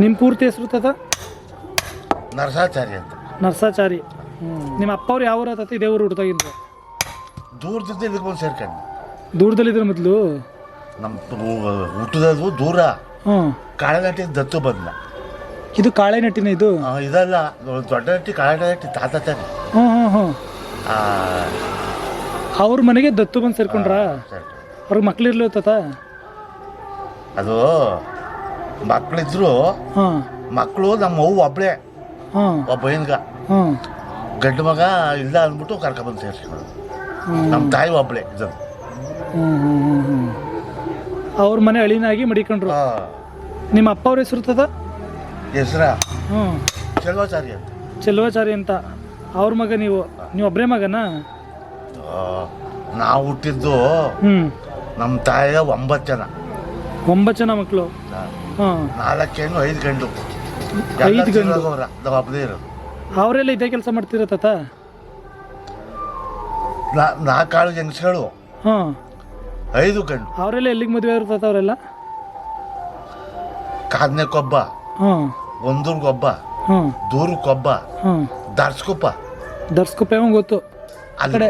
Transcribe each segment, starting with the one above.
ನಿಮ್ಮ ಪೂರ್ತಿ ಹೆಸರು ತಾತ? ನರಸಾಚಾರಿ ಅಂತ. ನರಸಾಚಾರಿ. ನಿಮ್ಮ ಅಪ್ಪ ಅವ್ರು ಯಾವ ಊರ ತಾತ? ಇದೇ ಊರು ಹುಡ್ತಾಗಿದ್ರು? ದೂರದಿಂದ ಇದಕ್ಕೆ ಬಂದು ಸೇರ್ಕೊಂಡು. ದೂರದಲ್ಲಿದ್ರೆ ಮೊದಲು? ನಮ್ಮ ಹುಟ್ಟದದು ದೂರ. ಕಾಳೆನಟ್ಟಿ ದತ್ತು ಬಂದ. ಇದು ಕಾಳೆನಟ್ಟಿನ? ಇದು ಇದಲ್ಲ, ದೊಡ್ಡ ನಟ್ಟಿ ಕಾಳೆನಟ್ಟಿ ತಾತ ತಾನೆ. ಅವ್ರ ಮನೆಗೆ ದತ್ತು ಬಂದು ಸೇರ್ಕೊಂಡ್ರ? ಅವ್ರಿಗೆ ಮಕ್ಳಿರ್ಲಿ ತಾತ? ಅದು ಮಕ್ಳಿದ್ರು. ಮಕ್ಕಳು ನಮ್ಮ ಅವ್ವ ಒಬ್ಳೆ, ಒಬ್ಬ ಬೈನ್ಗ ಗಂಡು ಮಗ ಇಲ್ಲ ಅಂದ್ಬಿಟ್ಟು ಕರ್ಕೊಂಡ್ಬಂದು ಸೇರಿಸ್ಕೊಳ್ಳೋದು. ನಮ್ಮ ತಾಯಿ ಒಬ್ಳೆ ಇದು. ಅವ್ರ ಮನೆ ಅಳಿನಾಗಿ ಮಡಿಕೊಂಡ್ರು. ನಿಮ್ಮ ಅಪ್ಪ ಅವ್ರ ಹೆಸರು ತದ? ಹೆಸರ ಚೆಲ್ವಾಚಾರಿ ಅಂತ. ಚೆಲ್ವಾಚಾರಿ ಅಂತ. ಅವ್ರ ಮಗ ನೀವು ಒಬ್ಬರೇ ಮಗನಾ? ನಾವು ಹುಟ್ಟಿದ್ದು ನಮ್ಮ ತಾಯಿಯ 9 ಜನ. 9 ಜನ ಮಕ್ಕಳು? 4 ಹೆಣ್ಣು 5 ಗಂಡು. 5 ಗಂಡು ಒಬ್ಬದೇ ಇರೋದು. ಅವರೆಲ್ಲ ಇದೇ ಕೆಲಸ ಮಾಡ್ತಿರ ತಾತ? 4 ಹೆಂಗಸ್ಗಳು, 5 ಗಂಡು. ಅವರೆಲ್ಲ ಎಲ್ಲಿಗೆ ಮದುವೆ ಇರ್ತತ? ಅವರೆಲ್ಲ ಕಾದ್ನೆಕೊಬ್ಬ, ಒಂದೂರ್ಗೊಬ್ಬ, ದೂರಕ್ಕೊಬ್ಬ, ದರ್ಸ್ಕೊಪ್ಪ. ದರ್ಸ್ಕೊಪ್ಪ ಗೊತ್ತು ಆ ಕಡೆ.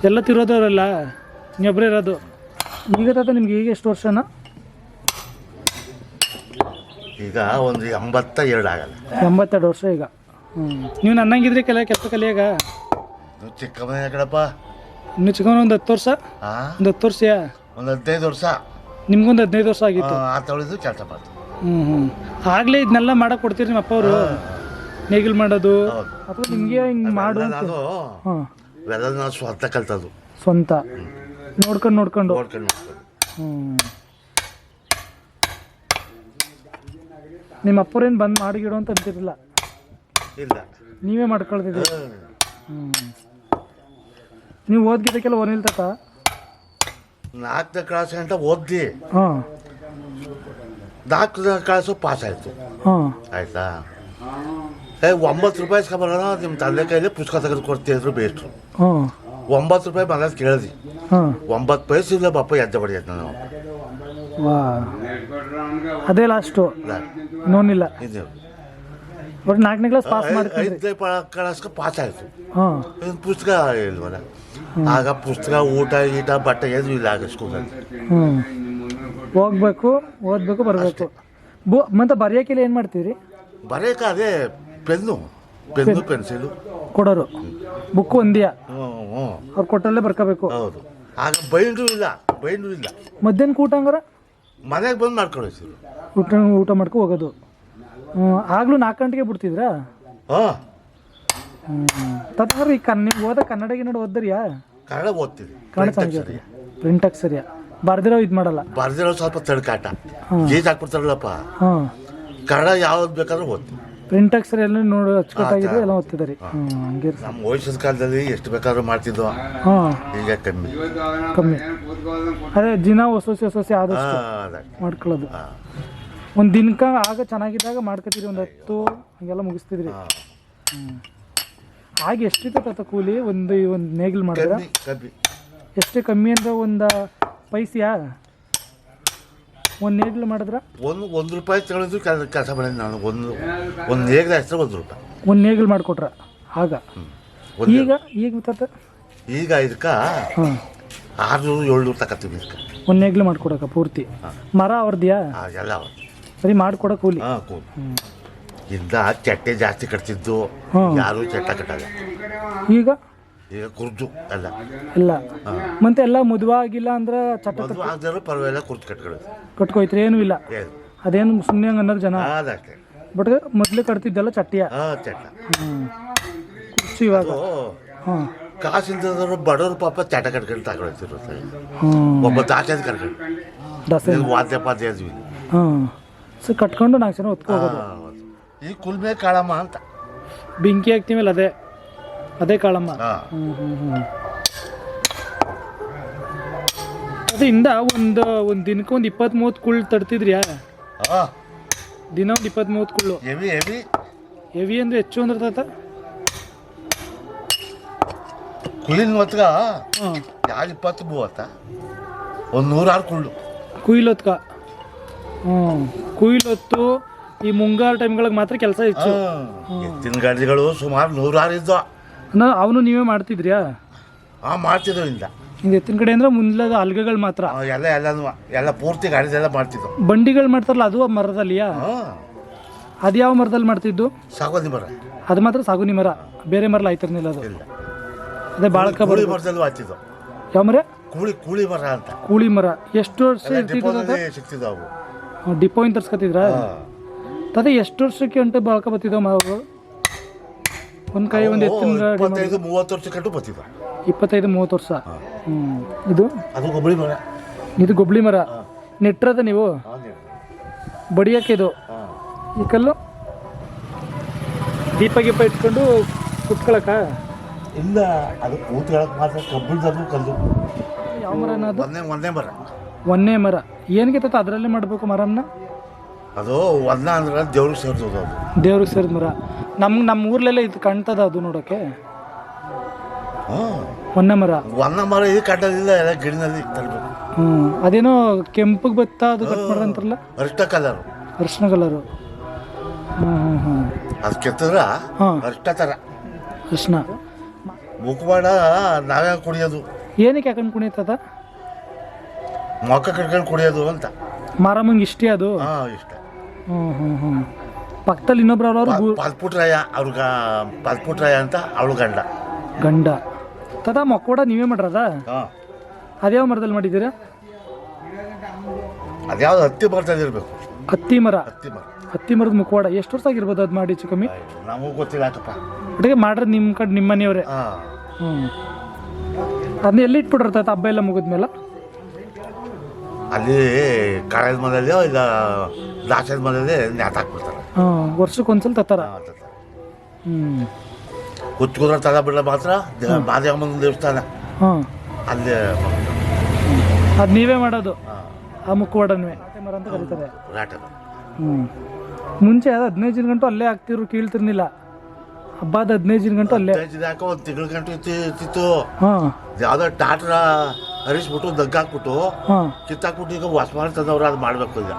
ಎಲ್ಲ ತಿರೋದವರೆಲ್ಲ ನೀವೊಬ್ಬರೇ ಇರೋದು? ಈಗ ತಾತ ನಿಮ್ಗೆ ಈಗ ಎಷ್ಟು ವರ್ಷನ? ಈಗ ಒಂದು 82 ಆಗಲ್ಲ. 82 ವರ್ಷ ಈಗ. ನೀವು ನನ್ನಂಗಿದ್ರಿ ಕೆಲಸ ಕಲಿಯಾಗ? ಚಿಕ್ಕ ಮನೆ ಕಡಪ್ಪ. ಇನ್ನು ಚಿಕ್ಕವನ ಒಂದು 10 ವರ್ಷ? ಒಂದು 10 ವರ್ಷ? ಒಂದು 15 ವರ್ಷ. ನಿಮ್ಗೊಂದು 15 ವರ್ಷ ಆಗಿತ್ತು? ತೊಳೆದು ಕೆಲಸ ಮಾಡ್ತು. ಆಗ್ಲೇ ಇದನ್ನೆಲ್ಲ ಮಾಡಕ್ ಕೊಡ್ತೀರಿ ನಿಮ್ಮ ಅಪ್ಪ ಅವರು? ನೇಗಿಲ್ ಮಾಡೋದು ಅಥವಾ ನಿಮ್ಗೆ ಹಿಂಗೆ ಮಾಡು? ಇವೆಲ್ಲ ನಾವು ಸ್ವಂತ ಕಲ್ತದ್ದು. ಸ್ವಂತ ನೋಡ್ಕೊಂಡು. ನಿಮ್ಮ ಅಪ್ಪರೇನು ಬಂದು ಮಾಡಿಗಿಡು ಅಂತ ಅಂತಿರಲಿಲ್ಲ? ಇಲ್ಲ, ನೀವೇ ಮಾಡ್ಕೊಳ್ತಿದ್ರಿ. ನೀವು ಓದ್ಗಿದ್ದಕ್ಕೆಲ್ಲ ಓನಿಲ್ತಾತ? 4ನೇ ಕ್ಲಾಸ್ ಗಂಟ ಓದ್ದಿ. 4ನೇ ಕ್ಲಾಸು ಪಾಸ್ ಆಯಿತು. ಆಯ್ತಾ? 9 ರೂಪಾಯಿ ಇಸ್ಕೊಬರೋಣ, ನಿಮ್ಮ ತಂದೆ ಕೈಲಿ ಪುಸ್ತಕ ತೆಗೆದು ಕೊಡ್ತಿದ್ರು ಬೇಸ್ಟ್ರು. 9 ರೂಪಾಯಿ ಬಂದ ಕೇಳಿದ್ವಿ. 9 ಪೈಸೆ ಇಲ್ಲ ಬಾಪ, ಎದ್ದೆ ಬಡಿಯತ್ ನಾನು. ಅದೇ ಲಾಸ್ಟು? ನೋನಿಲ್ಲ. ಬಟ್ 4ನೇ ಕ್ಲಾಸ್ ಪಾಸ್ ಮಾಡಿ 5ನೇ ಕ್ಲಾಸ್ಗೆ ಪಾಸ್ ಆಯಿತು. ಪುಸ್ತಕ ಇಲ್ವಲ್ಲ. ಆಗ ಪುಸ್ತಕ, ಊಟ ಗೀಟ ಬಟ್ಟೆ ಏನು ಇಲ್ಲ ಆಗ ಸ್ಕೂಲಲ್ಲಿ. ಹೋಗ್ಬೇಕು, ಓದಬೇಕು, ಬರಬೇಕು. ಮತ್ತೆ ಬರೆಯೋಕ್ಕೆಲ್ಲ ಏನು ಮಾಡ್ತೀರಿ? ಬರೆಯೋಕೆ ಅದೇ ಪೆನ್ನು ಪೆನ್ಸಿಲು ಕೊಡೋರು. ಬುಕ್ಕು ಒಂದಿಯಾ? ಅವ್ರು ಕೊಟ್ಟಲ್ಲೇ ಬರ್ಕೋಬೇಕು. ಹೌದು. ಆಗ ಬೈಂಡು ಇಲ್ಲ. ಮಧ್ಯಾಹ್ನ ಊಟ ಹಂಗಾರ ಮನೆಗೆ ಬಂದು ಮಾಡ್ಕೊಳ್ತೀವಿ. ಊಟ ಮಾಡ್ಕೊ ಹೋಗೋದು. ಆಗ್ಲೂ 4 ಗಂಟೆಗೆ ಬಿಡ್ತಿದ್ರಾ? ತತ್ವಾರ ಈ ನೀವು ಓದ ಕನ್ನಡ ಓದ್ದರಿಯಾ? ಕನ್ನಡ ಓದ್ತೀವಿ. ಕನ್ನಡ ಪ್ರಿಂಟ್ ಅಕ್ಷರಿಯಾ? ಬರ್ದಿರೋ ಇದು ಮಾಡಲ್ಲ? ಬರ್ದಿರೋ ಸ್ವಲ್ಪ ತಡ್ಕಾಟ ಗೀಜ್ ಹಾಕ್ಬಿಡ್ತಾರಲ್ಲಪ್ಪ. ಕನ್ನಡ ಯಾವ್ದು ಬೇಕಾದ್ರೂ ಓದ್ತೀವಿ. ಪ್ರಿಂಟ್ ಅಕ್ಷರ ಎಲ್ಲ ನೋಡಿ ಅಚ್ಚುಕಟ್ಟಾಗಿದ್ದು ಎಲ್ಲ ಓದ್ತಿದ್ದಾರೆ. ಹಂಗೆ ನಮ್ಮ ವಯಸ್ಸಿನ ಕಾಲದಲ್ಲಿ ಎಷ್ಟು ಬೇಕಾದ್ರೂ ಮಾಡ್ತಿದ್ವು. ಈಗ ಕಮ್ಮಿ. ಅದೇ ದಿನ ಹೊಸ ಆದಷ್ಟು ಮಾಡ್ಕೊಳ್ಳೋದು. ಒಂದು ದಿನಕ್ಕೆ ಆಗ ಚೆನ್ನಾಗಿದ್ದಾಗ ಮಾಡ್ಕೊತೀರಿ, ಒಂದು 10 ಹಂಗೆಲ್ಲ ಮುಗಿಸ್ತಿದ್ರಿ. ಆಗ ಎಷ್ಟಿತ್ತು ತಾತ ಕೂಲಿ ಒಂದು ನೇಗಿಲು ಮಾಡಿದ್ರೆ? ಎಷ್ಟೇ ಕಮ್ಮಿ ಅಂದ್ರೆ ಒಂದು ಪೈಸೆಯಾ? ಒಂದು ನೇಗಿಲು ಮಾಡಿದ್ರ? 1 ರೂಪಾಯಿ ತಗೊಳಿದ್ರು ಕೆಲಸ ಮಾಡಿದ್ವಿ ನಾನು. ಒಂದು ನೇಗಿಲು ಅಷ್ಟೇ 1 ರೂಪಾಯಿ. ಒಂದು ನೇಗಿಲು ಮಾಡಿಕೊಟ್ರ ಆಗ? ಈಗ ತಾತ ಈಗ ಇದಕ್ಕೆ 600-700 ತಗೋತೀವಿ. ಒಂದು ನೇಗಿಲು ಮಾಡ್ಕೊಡಕ ಪೂರ್ತಿ? ಮರ ಅವ್ರದ್ಯಾ? ಎಲ್ಲ ಅವ್ರದ್ದು. ಬರೀ ಮಾಡ್ಕೊಡ ಕೂಲಿ? ಇಂದ ಚಟ್ಟೆ ಜಾಸ್ತಿ ಕಟ್ತಿದ್ದು, ಯಾರು ಚಟ್ಟ ಕಟ್ಟಲ್ಲ. ಈಗ ಕುರ್ಜು ಎಲ್ಲ ಮತ್ತೆ ಎಲ್ಲ ಮದುವೆ ಆಗಿಲ್ಲ ಅಂದ್ರೆ ಚಟ್ಟ ಪರವಾಗಿಲ್ಲ, ಕುರ್ಜು ಕಟ್ಕೋಯ್ತ್ರಿ? ಏನೂ ಇಲ್ಲ, ಅದೇನು ಸುಮ್ಮನೆ ಹಂಗೆ ಅನ್ನೋದು ಜನ. ಬಟ್ ಮೊದಲು ಕಟ್ತಿದ್ದೆಲ್ಲ ಚಟ್ಟಿಯ ಕುರ್ಚು. ಇವಾಗ ಕಾಸಿಲ್ದವರು ಬಡವರು ಪಾಪ ಚಟ ಕಟ್ಕೊಂಡು ತಗೊಳ್ತಿರುತ್ತೆ. ಒಬ್ಬ ದಾಸದ ಕಟ್ಕೊಂಡು ವಾದ್ಯ ಪಾದ್ಯ ಕಟ್ಕೊಂಡು 4 ಜನ ಹೊತ್ಕೋಬೋದು. ಈ ಕುಲ್ಮೆ ಕಾಳಮ್ಮ ಅಂತ ಬೆಂಕಿ ಹಾಕ್ತೀವಲ್ಲ, ಅದೇ ಕಾಳಮ್ಮ. ಅದರಿಂದ ಒಂದು ದಿನಕ್ಕೆ ಒಂದು 20-30 ಕುಳ್ಳು ತಡ್ತಿದ್ರಿಯಾ? ದಿನ ಒಂದು 20-30 ಕುಳ್ಳು. ಹೆವಿ ಅಂದ್ರೆ ಹೆಚ್ಚು ಅಂದ್ರೆ ತಾತ? ಕುಯ್ಲಿನ ಹೊತ್ಗ 20-30 ಒಂದು 106 ಕುಳ್ಳು ಕುಯ್ಲು ಹೊತ್ಕ. ಕುಯ್ಲು ಹೊತ್ತು ಈ ಮುಂಗಾರು ಟೈಮ್ಗಳಿಗೆ ಮಾತ್ರ ಕೆಲಸ ಹೆಚ್ಚು. ಎತ್ತಿನ ಗಾಡಿಗಳು ಸುಮಾರು 100 ಇದ್ದವು. ಅವನು ನೀವೇ ಮಾಡ್ತಿದ್ರ್ಯಾ? ಮಾಡ್ತಿದ್ವು ಇಂದ. ಹಿಂಗೆ ಎತ್ತಿನ ಕಡೆ ಅಂದ್ರೆ ಮುಂದ್ಲದ ಹಲ್ಗೆಗಳು ಮಾತ್ರ ಎಲ್ಲ ಪೂರ್ತಿ ಗಾಡಿದೆಲ್ಲ ಮಾಡ್ತಿದ್ವು. ಬಂಡಿಗಳು ಮಾಡ್ತಾರಲ್ಲ ಅದು ಆ ಮರದಲ್ಲಿಯಾ? ಅದು ಯಾವ ಮರದಲ್ಲಿ ಮಾಡ್ತಿದ್ದು? ಸಾಗೋನಿ ಮರ. ಅದು ಮಾತ್ರ ಸಾಗುನಿ ಮರ, ಬೇರೆ ಮರ ಆಯ್ತಿರ್ನಿಲ್ಲ ಅದು. ಅದೇ ಬಾಳಕ ಮರದಲ್ಲೂ ಆಗ್ತಿದ್ವು. ಯಾವ ಮರ? ಕೂಳಿ ಮರ ಅಂತ. ಕೂಳಿ ಮರ. ಎಷ್ಟು ವರ್ಷ ಸಿಕ್ತಿದ್ವು ಅವು. ಡಿಪೋ ಇಂದ ತರ್ಸ್ಕೊತಿದ್ರ? ಅದೇ ಎಷ್ಟು ವರ್ಷಕ್ಕೆ ಅಂತ ಬಾಳಕ ಬತ್ತಿದ್ವು ಮರಗಳು? ಒಂದು ಕೈ ಒಂದು ಎತ್ತಿನ ಗಾಡಿ 25-30 ವರ್ಷ ಕಟ್ಟು ಬರ್ತಿದ್ವು. 25-30 ವರ್ಷ. ಇದು ಅದು ಗೊಬ್ಬಳಿ ಮರ. ಇದು ಗೊಬ್ಬಳಿ ಮರ ನೆಟ್ರದ ನೀವು ಬಡಿಯಕ್ಕೆ ಇದು. ಈ ಕಲ್ಲು ದೀಪ ಗೀಪ ಇಟ್ಕೊಂಡು ಕುತ್ಕೊಳಕ ಇಲ್ಲ, ಅದು ಕೂತ್ಕೊಳಕ್ ಮಾತ್ರ ಕಬ್ಬಿಣದಲ್ಲೂ ಕಲ್ಲು. ಯಾವ ಮರನ ಅದು? ಒಂದೇ ಮರ. ಒಂದೇ ಮರ ಏನಕ್ಕೆ ತತ್ತ ಅದರಲ್ಲೇ ಮಾಡಬೇಕು ಮರನ್ನ? ಅದು ಒಂದ ಅಂದ್ರೆ ದೇವ್ರಿಗೆ ಸೇರ್ತದ. ಅದು ದೇವ್ರಿಗೆ ಸೇರಿದ ಮರ. ನಮ್ಮ ಊರ್ಲೆಲ್ಲ ಇದು ಕಾಣ್ತದ ಅದು ನೋಡೋಕೆ. ಒಂದೇ ಮರ. ಒಂದ ಮರ ಇದು ಕಟ್ಟೋದಿಲ್ಲ, ಎಲ್ಲ ಗಿಡನಲ್ಲಿ ತರಬೇಕು. ಅದೇನೋ ಕೆಂಪಗೆ ಬತ್ತ ಅದು ಕಟ್ ಮಾಡ್ರಂತಾರಲ್ಲ, ಅರಿಷ್ಟ ಕಲರ್, ಅರಿಶಿನ ಕಲರು. ಅದು ಕೆತ್ತದ್ರ ಅರಿಷ್ಟ ಥರ ಅರಿಶಿನ. ಮುಖವಾಡ ನಾವೇ ಕುಡಿಯೋದು. ಏನಕ್ಕೆ ಹಾಕೊಂಡು ಕುಣಿತದ? ಮೊಕ್ಕ ಕಟ್ಕೊಂಡು ಕುಡಿಯೋದು ಅಂತ. ಮಾರಮ್ಮಂಗೆ ಇಷ್ಟೇ ಅದು. ಇಷ್ಟ. ಪಕ್ಕದಲ್ಲಿ ಇನ್ನೊಬ್ರು ಅವ್ರವ್ರು ಪಾಲ್ಪುಟ್ರಾಯ, ಅವ್ರಿಗೆ ಪಾಲ್ಪುಟ್ರಾಯ ಅಂತ ಅವಳು ಗಂಡ. ತದ ಮೊಕ್ಕೋಡ ನೀವೇ ಮಾಡ್ರದ? ಅದ್ಯಾವ ಮರದಲ್ಲಿ ಮಾಡಿದ್ದೀರಾ? ಅದ್ಯಾವ್ದು ಹತ್ತಿ ಮರದಲ್ಲಿರ್ಬೇಕು. ಹತ್ತಿ ಮರದ ಮುಖವಾಡ. ಎಷ್ಟು ವರ್ಷ ಆಗಿರ್ಬೋದು ಅದು ಮಾಡಿ? ಹೆಚ್ಚು ಕಮ್ಮಿ ನಮಗೂ ಗೊತ್ತಿಲ್ಲ ಯಾಕಪ್ಪ. ಒಟ್ಟಿಗೆ ಮಾಡ್ರೆ ನಿಮ್ಮ ಕಡೆ ನಿಮ್ಮ ಮನೆಯವರೇ. ಅದನ್ನ ಎಲ್ಲಿ ಇಟ್ಬಿಟ್ಟಿರ್ತೈತೆ ಹಬ್ಬ ಎಲ್ಲ ಮುಗಿದ್ಮೇಲೆ? ಅಲ್ಲಿ ಕಾಳದ ಮನೆಯಲ್ಲಿ ಇಲ್ಲ ದಾಸದ ಮನೆಯಲ್ಲಿ ನೇತಾಕ್ಬಿಡ್ತಾರೆ. ವರ್ಷಕ್ಕೊಂದ್ಸಲ ತತ್ತಾರ. ಕುತ್ಕುದ್ರ ತಗ ಬಿಡ್ಲ ಮಾತ್ರ ಮಾದೇವಮ್ಮನ ದೇವಸ್ಥಾನ ಅಲ್ಲಿ ಅದು ನೀವೇ ಮಾಡೋದು? ಆ ಮುಖವಾಡನ್ವೇ ಮರ ಅಂತ ಕರೀತಾರೆ. ಮುಂಚೆ ಅದು 15 ದಿನ ಗಂಟು ಅಲ್ಲೇ ಹಾಕ್ತಿರು, ಕೀಳ್ತಿರ್ನಿಲ್ಲ. ಹಬ್ಬದ 15 ದಿನ ಗಂಟು ಅಲ್ಲೇ. 1 ತಿಂಗಳ ಗಂಟು ಇತ್ತಿತ್ತು. ಯಾವ್ದೋ ಟಾಟ್ರ ಹರಿಸ್ಬಿಟ್ಟು ದಗ್ಗಾಕ್ಬಿಟ್ಟು ಕಿತ್ತಾಕ್ಬಿಟ್ಟು ಈಗ ವಾಸ ಮಾಡ್ತದವ್ರು ಅದು ಮಾಡ್ಬೇಕು. ಈಗ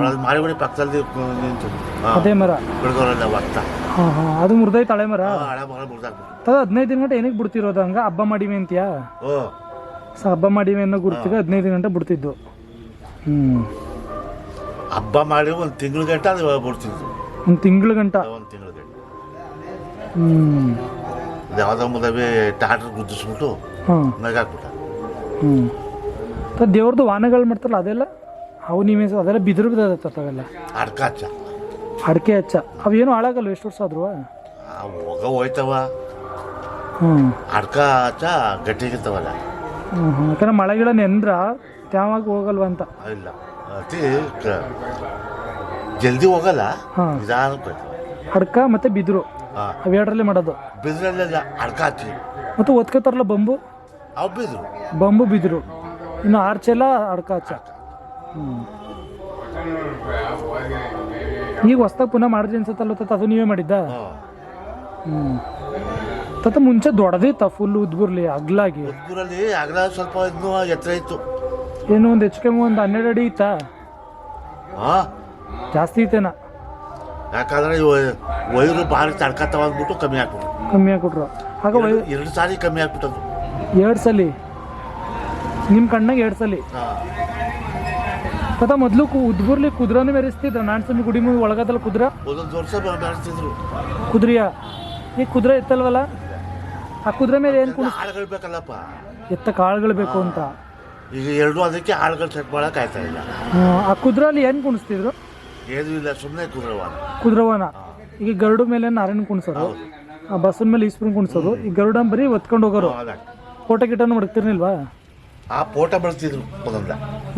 ಅದು ಮಾರಿಗುಡಿ ಪಕ್ಕದಲ್ಲಿ ನಿಂತು ಅದೇ ಮರ ಬೆಳೆದವರೆಲ್ಲ ಬರ್ತಾ ಅದು ಮುರ್ದೈತೆ ಹಳೆ ಮರ. ಹಳೆ ಮರ ಮುರ್ದಾಕ್ಬಿಟ್ಟು 15 ದಿನ ಗಂಟೆ ಏನಕ್ಕೆ ಬಿಡ್ತಿರೋದು? ಹಂಗ ಹಬ್ಬ ಮಾಡಿವೆ ಅಂತೀಯಾ? ಹಬ್ಬ ಮಾಡಿವೆ ಅನ್ನೋ ಗುರ್ತಿಗೆ 15 ಗಂಟೆ ಬಿಡ್ತಿದ್ದು. ಹಬ್ಬ ಮಾಡಿ 1 ತಿಂಗಳ ಗಂಟೆ ಅದು ಬಿಡ್ತಿದ್ದು. 1 ತಿಂಗಳ ಗಂಟ. ಯಾವ್ದೋ ಮದುವೆ ಟಾಟ್ರ್ ಗುದ್ದಿಸ್ಬಿಟ್ಟು ನಗಾಕ್ಬಿಟ್ಟ. ದೇವ್ರದ್ದು ವಾಹನಗಳು ಮಾಡ್ತಾರಲ್ಲ ಅದೆಲ್ಲ ಅವು ನೀವೇ ಅದೆಲ್ಲ ಬಿದ್ರು ಬಿದ್ದವೆಲ್ಲ? ಅಡಕೆ ಹಚ್ಚ ಅವೇನು ಹಾಳಾಗಲ್ವ? ಎಷ್ಟು ವರ್ಷ ಆದ್ರೂ ಹೋಗ ಹೋಯ್ತವ. ಅಡ್ಕ ಹಚ್ಚ ಗಟ್ಟಿಗಿರ್ತವಲ್ಲ. ಯಾಕಂದ್ರೆ ಮಳೆ ಗಿಡ ನೆಂದ್ರ ತ್ಯಾವಾಗ ಹೋಗಲ್ವ ಅಂತ. ಇಲ್ಲ, ಅತಿ ಜಲ್ದಿ ಹೋಗಲ್ಲ, ನಿಧಾನಕ್ಕೆ. ಅಡ್ಕ ಮತ್ತೆ ಬಿದ್ರು ಅವೆರಡರಲ್ಲೇ ಮಾಡೋದು. ಬಿದ್ರಲ್ಲ ಅಡ್ಕ ಹಚ್ಚಿ ಮತ್ತೆ ಒತ್ಕೋತಾರಲ್ಲ ಬಂಬು, ಅವು ಬಿದ್ರು. ಬಂಬು ಬಿದ್ರು. ಇನ್ನು ಆರ್ಚೆಲ್ಲ ಅಡ್ಕ ಹಚ್ಚ. ಈಗ ಹೊಸ್ದಾಗಿ ಪುನಃ ಮಾಡಿದ್ರಿ ಅನ್ಸತ್ತಲ್ಲ ಅದು ನೀವೇ ಮಾಡಿದ್ದ? ತತ್ತ ಮುಂಚೆ ದೊಡ್ಡದಿತ್ತ ಫುಲ್ ಉದ್ಬುರ್ಲಿ ಅಗ್ಲಾಗಿ? ಉದ್ಬುರಲ್ಲಿ ಅಗ್ಲ ಸ್ವಲ್ಪ ಇನ್ನೂ ಎತ್ತರ ಇತ್ತು. ಏನು ಒಂದು ಹೆಚ್ಚು ಕಮ್ಮಿ ಒಂದು 12 ಅಡಿ ಇತ್ತಾ? ಜಾಸ್ತಿ ಇತ್ತೇನ? ಯಾಕಂದ್ರೆ ವೈರು ಭಾರಿ ತಡ್ಕತ್ತ ಅಂದ್ಬಿಟ್ಟು ಕಮ್ಮಿ ಹಾಕ್ಬಿಟ್ರು. ಆಗ 2 ಸಾರಿ ಕಮ್ಮಿ ಹಾಕ್ಬಿಟ್ಟದು. 2 ಸಲ ನಿಮ್ಮ ಕಣ್ಣಾಗ 2 ಸಲ? ತತ ಮೊದಲು ಉದ್ಬುರ್ಲಿ ಕುದ್ರನೇ ಮೆರೆಸ್ತಿದ್ರ? ನಾಣ್ಸ್ವಾಮಿ ಗುಡಿ ಮುಂದೆ ಒಳಗದಲ್ಲ ಕುದ್ರ? ಒಂದೊಂದು ವರ್ಷ ಬೆಳೆಸ್ತಿದ್ರು ಕುದ್ರಿಯ. ಈಗ ಕುದುರೆ ಎತ್ತಲ್ವಲ್ಲ? ಆ ಕುದುರೆ ಮೇಲೆ ಏನು ಆಳುಗಳು ಬೇಕಲ್ಲಪ್ಪ, ಎತ್ತ ಕಾಳುಗಳು ಬೇಕು ಅಂತ. ಈಗ 2 ಅದಕ್ಕೆ ಆಳುಗಳು ಸೆಟ್ ಮಾಡಕ್ ಆಯ್ತಾ ಇಲ್ಲ. ಆ ಕುದ್ರಲ್ಲಿ ಏನು ಕುಣಿಸ್ತಿದ್ರು? ಏನೂ ಇಲ್ಲ, ಸುಮ್ಮನೆ ಕುದ್ರವನ. ಈಗ ಗರುಡ ಮೇಲೆ ನಾರಾಯಣ ಕುಣಿಸೋರು, ಆ ಬಸ್ಸನ ಮೇಲೆ ಈಶ್ವರನ್ ಕುಣಿಸೋರು. ಈ ಗರುಡ ಬರೀ ಒತ್ಕೊಂಡು ಹೋಗೋರು. ಫೋಟೋ ಗಿಟನು ಮಡಗ್ತಿರ್ನಿಲ್ವಾ? ಆ ಫೋಟೋ ಬೆಳೆಸ್ತಿದ್ರು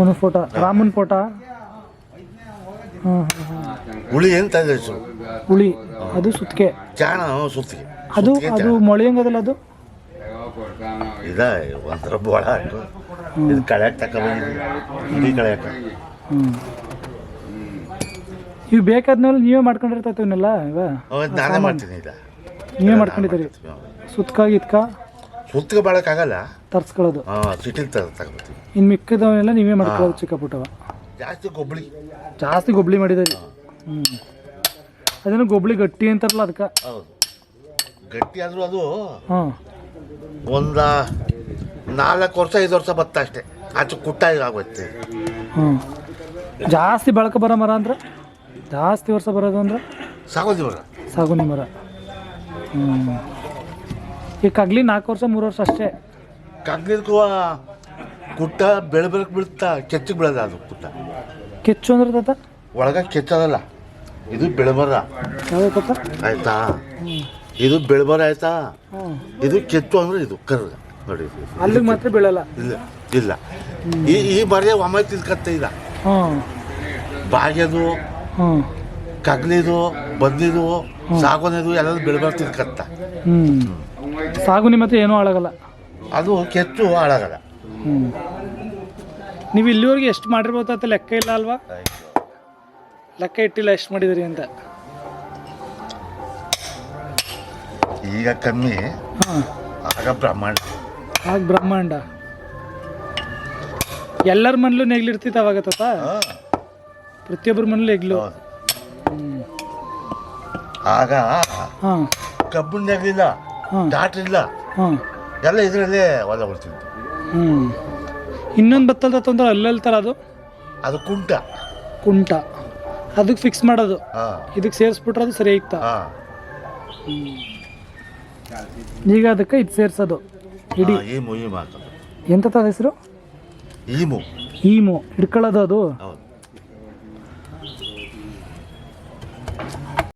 ಒಂದು ಫೋಟೋ, ರಾಮನ್ ಫೋಟೋ. ಹುಳಿ ಎಂತ ಹುಳಿ ಅದು ಸುತ್ತಿಗೆ ಚಾಣ ಸುತ್ತಿಗೆ ಅದು ಮೊಳೆ ಹೆಂಗದಲ್ಲ ಅದು? ಇದ ಒಂಥರ ಬೋಳ ಹಾಕು ಇದು ಕಳೆಯಕ್ಕೆ ತಗೊಂಡು ಕಳೆಯಕ. ಇವು ಬೇಕಾದ್ಮೇಲೆ ನೀವೇ ಮಾಡ್ಕೊಂಡಿರ್ತೈತೆ ಇವನ್ನೆಲ್ಲ? ನಾನೇ ಮಾಡ್ತೀನಿ. ಈಗ ನೀವೇ ಮಾಡ್ಕೊಂಡಿದ್ದೀರಿ? ಸುತ್ತಿಗೆ ಬಾಳಕ್ಕಾಗಲ್ಲ, ತರ್ಸ್ಕೊಳ್ಳೋದು. ಸಿಟಿಲಿ ತಗೊಳ್ತೀವಿ. ಇನ್ನು ಮಿಕ್ಕದವನ್ನೆಲ್ಲ ನೀವೇ ಮಾಡ್ಕೊಳ್ಳೋದು ಚಿಕ್ಕ ಪುಟ್ಟವ? ಜಾಸ್ತಿ ಗೊಬ್ಬಳಿ. ಜಾಸ್ತಿ ಗೊಬ್ಬಳಿ ಮಾಡಿದಾರಿ. ಹ್ಞೂ ಅದೇನೋ ಗೊಬ್ಬಳಿ ಗಟ್ಟಿ ಅಂತಾರಲ್ಲ ಅದಕ್ಕೆ. ಹೌದು, ಗಟ್ಟಿ ಆದರೂ ಅದು ಹಾಂ ಒಂದು 4 ವರ್ಷ 5 ವರ್ಷ ಬತ್ತ ಅಷ್ಟೇ, ಆಚೆ ಕುಟ್ಟ ಆಗೋಯ್ತು. ಹ್ಞೂ ಜಾಸ್ತಿ ಬಳಕೆ ಬರೋ ಮರ ಅಂದ್ರೆ, ಜಾಸ್ತಿ ವರ್ಷ ಬರೋದು ಅಂದ್ರೆ ಸಾಗೋದಿ ಮರ, ಸಾಗುನಿ ಮರ. ಹ್ಞೂ ಈ ಕಗ್ಲಿ 4 ವರ್ಷ 3 ವರ್ಷ ಅಷ್ಟೇ. ಕಗ್ಲಿದ್ಕೂ ಕುಟ್ಟ ಬೆಳಬೆಳಕ್ಕೆ ಬೀಳುತ್ತಾ, ಕೆಚ್ಚಿಗೆ ಬೀಳೋದ ಅದು ಕುಟ್ಟ. ಕೆಚ್ಚು ಅಂದ್ರೆ ತಾತ ಒಳಗೆ ಕೆಚ್ಚದಲ್ಲ, ಇದು ಬೆಳೆಮರ ಯಾವ ತಾತ? ಆಯ್ತಾ, ಇದು ಬೆಳೆಮರ ಆಯ್ತಾ, ಹ್ಞೂ ಇದು ಕೆಚ್ಚು ಅಂದ್ರೆ ಇದು ಕರ್ಗ ನೋಡಿ. ಅಲ್ಲಿಗೆ ಮಾತ್ರ ಬೀಳಲ್ಲ. ಇಲ್ಲ ಇಲ್ಲ, ಈ ಮರ ಒಮ್ಮೆ ತಿನ್ಕತ್ತ ಇಲ್ಲ. ಹಾಂ ಬಾಗ್ಯದು, ಹ್ಞೂ ಕಗ್ಲಿದು, ಬದ್ಲಿದು, ಸಾಗೋನಿದು ಎಲ್ಲ ಬೆಳೆಮರ ತಿನ್ಕತ್ತ. ಹ್ಞೂ ಸಾಗುನಿ ಮಾತ್ರ ಏನೂ ಹಾಳಾಗಲ್ಲ, ಅದು ಕೆಚ್ಚು ಹಾಳಾಗಲ್ಲ. ಹ್ಞೂ ನೀವು ಇಲ್ಲಿವರೆಗೆ ಎಷ್ಟು ಮಾಡಿರ್ಬೋದು ಅಂತ ಲೆಕ್ಕ ಇಲ್ಲ ಅಲ್ವಾ? ಲೆಕ್ಕ ಇಟ್ಟಿಲ್ಲ ಎಷ್ಟು ಮಾಡಿದಿರಿ ಅಂತ. ಈಗ ಕಮ್ಮಿ, ಹಾಂ ಆಗ ಬ್ರಹ್ಮಾಂಡ. ಆಗ ಬ್ರಹ್ಮಾಂಡ. ಎಲ್ಲರ ಮನೇಲೂ ನೆಗ್ಲಿರ್ತಿತ್ತು ಅವಾಗ ತಾತ, ಪ್ರತಿಯೊಬ್ಬರ ಮನೇಲೂ ನೆಗ್ಲು. ಹ್ಞೂ ಆಗ ಹಾಂ ಕಬ್ಬು ನೆಗಲಿಲ್ಲ, ಹಾಂ ಡಾಕ್ಟ್ರ್ ಇಲ್ಲ, ಹಾಂ ಎಲ್ಲ ಇದರಲ್ಲೇ ಹೊಲ ಬರ್ತಿತ್ತು. ಹ್ಞೂ ಇನ್ನೊಂದು ಬತ್ತಲ್ದ ತೊಂದ್ರೆ ಅಲ್ಲಲ್ತಾರ ಅದು ಅದು ಕುಂಟ. ಕುಂಟ ಅದಕ್ಕೆ ಫಿಕ್ಸ್ ಮಾಡೋದು, ಹಾಂ ಇದಕ್ಕೆ ಸೇರಿಸ್ಬಿಟ್ರೆ ಅದು ಸರಿ ಐತಾ. ಹಾಂ, ಈಗ ಅದಕ್ಕೆ ಇದು ಸೇರ್ಸೋದು ಇಡೀ. ಈಮು ಹಾಕೋದು. ಎಂತ ಹೆಸರು? ಈಮು. ಈಮು ಹಿಡ್ಕೊಳ್ಳೋದು ಅದು. ಹೌದು.